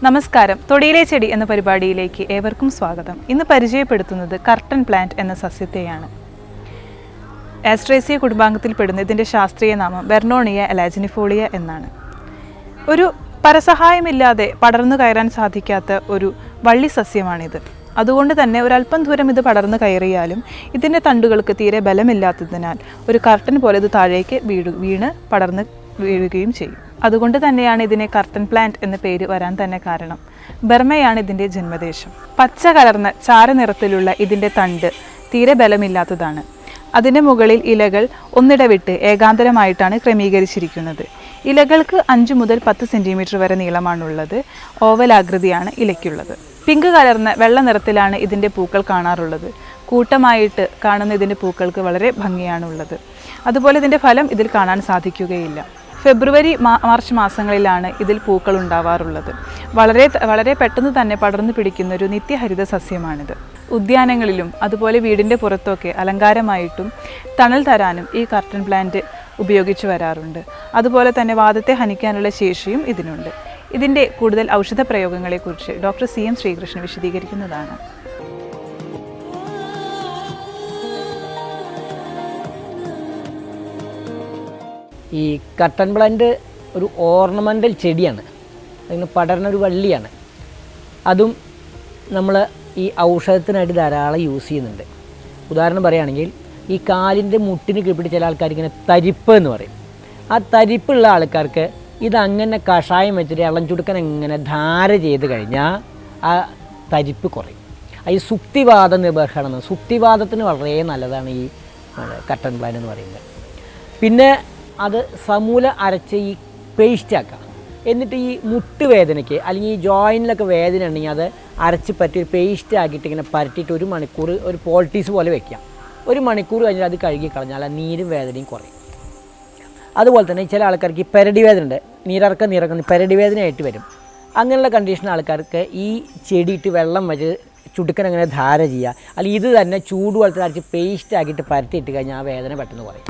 നമസ്കാരം. തൊടിയിലെ ചെടി എന്ന പരിപാടിയിലേക്ക് ഏവർക്കും സ്വാഗതം. ഇന്ന് പരിചയപ്പെടുത്തുന്നത് കർട്ടൻ പ്ലാന്റ് എന്ന സസ്യത്തെയാണ്. ആസ്ട്രേസിയ കുടുംബാംഗത്തിൽപ്പെടുന്ന ഇതിൻ്റെ ശാസ്ത്രീയ നാമം ബെർണോണിയ എലാജിനിഫോളിയ എന്നാണ്. ഒരു പരസഹായമില്ലാതെ പടർന്നു കയറാൻ സാധിക്കാത്ത ഒരു വള്ളി സസ്യമാണിത്. അതുകൊണ്ട് തന്നെ ഒരല്പം ദൂരം ഇത് പടർന്നു കയറിയാലും ഇതിൻ്റെ തണ്ടുകൾക്ക് തീരെ ബലമില്ലാത്തതിനാൽ ഒരു കർട്ടൻ പോലെ ഇത് താഴേക്ക് വീണ് പടർന്ന് വീഴുകയും ചെയ്യും. അതുകൊണ്ട് തന്നെയാണ് ഇതിനെ കർട്ടൻ പ്ലാന്റ് എന്ന പേര് വരാൻ തന്നെ കാരണം. ബർമയാണ് ഇതിൻ്റെ ജന്മദേശം. പച്ച കലർന്ന ചാരനിറത്തിലുള്ള ഇതിൻ്റെ തണ്ട് തീരെ ബലമില്ലാത്തതാണ്. അതിൻ്റെ മുകളിൽ ഇലകൾ ഒന്നിടവിട്ട് ഏകാന്തരമായിട്ടാണ് ക്രമീകരിച്ചിരിക്കുന്നത്. ഇലകൾക്ക് 5 മുതൽ 10 സെൻറ്റിമീറ്റർ വരെ നീളമാണുള്ളത്. ഓവലാകൃതിയാണ് ഇലയ്ക്കുള്ളത്. പിങ്ക് കലർന്ന വെള്ള നിറത്തിലാണ് ഇതിൻ്റെ പൂക്കൾ കാണാറുള്ളത്. കൂട്ടമായിട്ട് കാണുന്ന ഇതിൻ്റെ പൂക്കൾക്ക് വളരെ ഭംഗിയാണുള്ളത്. അതുപോലെ ഇതിൻ്റെ ഫലം ഇതിൽ കാണാൻ സാധിക്കുകയില്ല. ഫെബ്രുവരി മാർച്ച് മാസങ്ങളിലാണ് ഇതിൽ പൂക്കൾ ഉണ്ടാവാറുള്ളത്. വളരെ പെട്ടെന്ന് തന്നെ പടർന്നു പിടിക്കുന്ന ഒരു നിത്യഹരിത സസ്യമാണിത്. ഉദ്യാനങ്ങളിലും അതുപോലെ വീടിൻ്റെ പുറത്തൊക്കെ അലങ്കാരമായിട്ടും തണൽ തരാനും ഈ കർട്ടൻ പ്ലാന്റ് ഉപയോഗിച്ചു വരാറുണ്ട്. അതുപോലെ തന്നെ വാതത്തെ ഹനിക്കാനുള്ള ശേഷിയും ഇതിനുണ്ട്. ഇതിൻ്റെ കൂടുതൽ ഔഷധ പ്രയോഗങ്ങളെക്കുറിച്ച് ഡോക്ടർ CM ശ്രീകൃഷ്ണൻ വിശദീകരിക്കുന്നതാണ്. ഈ കർട്ടൻ പ്ലാന്റ് ഒരു ഓർണമെൻ്റൽ ചെടിയാണ്. അതിന് പടർന്നൊരു വള്ളിയാണ്. അതും നമ്മൾ ഈ ഔഷധത്തിനായിട്ട് ധാരാളം യൂസ് ചെയ്യുന്നുണ്ട്. ഉദാഹരണം പറയുകയാണെങ്കിൽ ഈ കാലിൻ്റെ മുട്ടിന് കീഴ്പിടി ചില ആൾക്കാർ ഇങ്ങനെ തരിപ്പ് എന്ന് പറയും. ആ തരിപ്പുള്ള ആൾക്കാർക്ക് ഇതങ്ങനെ കഷായം വെച്ചിട്ട് ഇളം ചുടുക്കൻ ഇങ്ങനെ ധാര ചെയ്ത് കഴിഞ്ഞാൽ ആ തരിപ്പ് കുറയും. ഈ സുക്തിവാദ നിബർഹണം, സുക്തിവാദത്തിന് വളരെ നല്ലതാണ് ഈ കർട്ടൻ പ്ലാന്റ് എന്ന് പറയുന്നത്. പിന്നെ അത് സമൂല അരച്ച് ഈ പേസ്റ്റാക്കാം. എന്നിട്ട് ഈ മുട്ടുവേദനയ്ക്ക് അല്ലെങ്കിൽ ഈ ജോയിനിലൊക്കെ വേദന ഉണ്ടെങ്കിൽ അത് അരച്ച് പറ്റി ഒരു പേസ്റ്റ് ആക്കിയിട്ട് ഇങ്ങനെ പരട്ടിയിട്ട് 1 മണിക്കൂർ ഒരു പോൾട്ടീസ് പോലെ വെക്കാം. 1 മണിക്കൂർ കഴിഞ്ഞാൽ അത് കഴുകി കളഞ്ഞാൽ ആ നീരും വേദനയും കുറയും. അതുപോലെ തന്നെ ചില ആൾക്കാർക്ക് ഈ പെരടി വേദന ഉണ്ട്, നീരക്കം പെരടി വേദനയായിട്ട് വരും. അങ്ങനെയുള്ള കണ്ടീഷൻ ആൾക്കാർക്ക് ഈ ചെടിയിട്ട് വെള്ളം വെച്ച് ചുടുക്കൻ അങ്ങനെ ധാര ചെയ്യുക. അല്ലെങ്കിൽ ഇത് തന്നെ ചൂടുവെള്ളത്തിൽ അരച്ച് പേസ്റ്റ് ആക്കിയിട്ട് പരട്ടിയിട്ട് കഴിഞ്ഞാൽ ആ വേദന പെട്ടെന്ന് കുറയും.